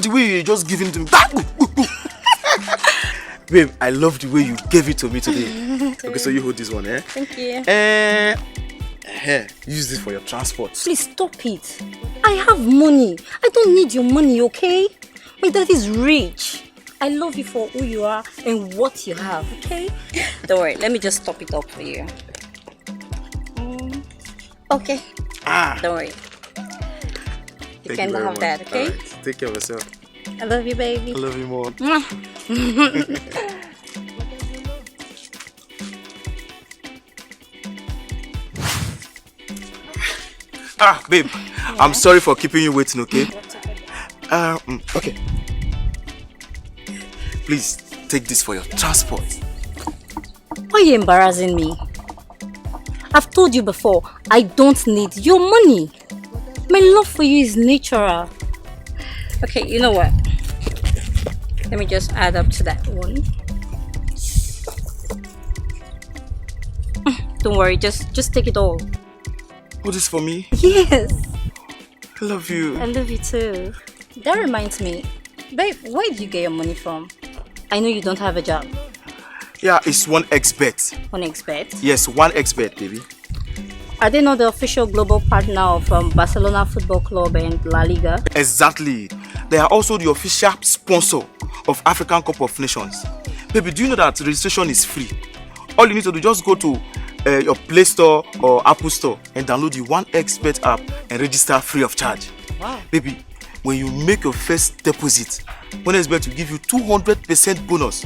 the way you just give it to me. Babe, I love the way you gave it to me today. Okay, so you hold this one, eh? Thank you. Use this for your transport. Please stop it. I have money. I don't need your money, okay? My dad is rich. I love you for who you are and what you have, okay? Don't worry, let me just top it up for you. Okay. Don't worry. You can have that, okay? Right. Take care of yourself. I love you, baby. I love you more. Babe, yeah. I'm sorry for keeping you waiting, okay? Okay. Please take this for your transport. Why are you embarrassing me? I've told you before, I don't need your money. My love for you is natural. Okay, you know what? Let me just add up to that one. Don't worry, just take it all. Oh, this for me? Yes. I love you. I love you too. That reminds me. Babe, where did you get your money from? I know you don't have a job. Yeah, it's 1xBet. 1xBet? Yes, 1xBet, baby. Are they not the official global partner of Barcelona Football Club and La Liga? Exactly. They are also the official sponsor of African Cup of Nations. Baby, do you know that registration is free? All you need to do is just go to your Play Store or Apple Store and download the 1xBet app and register free of charge. Wow. Baby, when you make your first deposit, 1xBet will give you 200% bonus.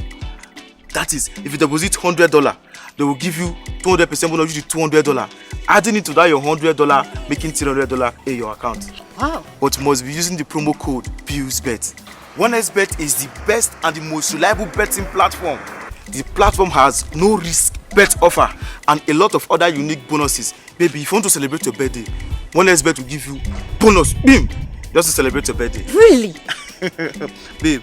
That is, if you deposit $100, they will give you 200% bonus, which is $200. Adding it to that your $100, making $300 in your account. Wow. But you must be using the promo code PILSBET. 1xBet is the best and the most reliable betting platform. The platform has no risk bet offer and a lot of other unique bonuses. Baby, if you want to celebrate your birthday, 1xBet will give you bonus, bim, just to celebrate your birthday. Really? Babe,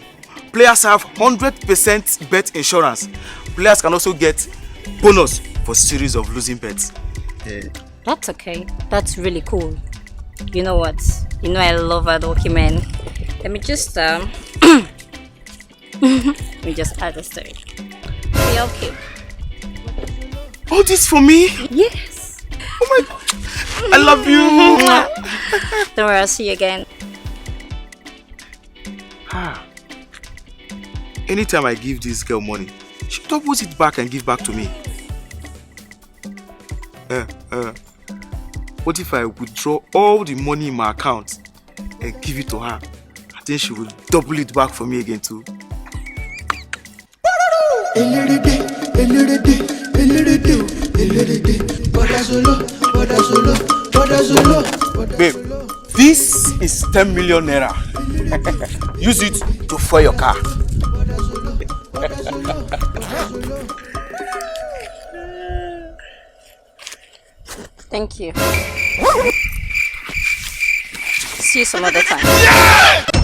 players have 100% bet insurance. Players can also get bonus for series of losing bets. That's okay. That's really cool. You know what? You know I love hardworking men. Let me just let me just add this to it. Okay, okay. All this for me? Yes. Oh my God. I love you. Don't worry, I'll see you again. Anytime I give this girl money, she doubles it back and give back to me. What if I withdraw all the money in my account and give it to her? I think she will double it back for me again too. Babe, this is 10 million naira. Use it to fuel your car. Thank you. See you some other time. Yeah!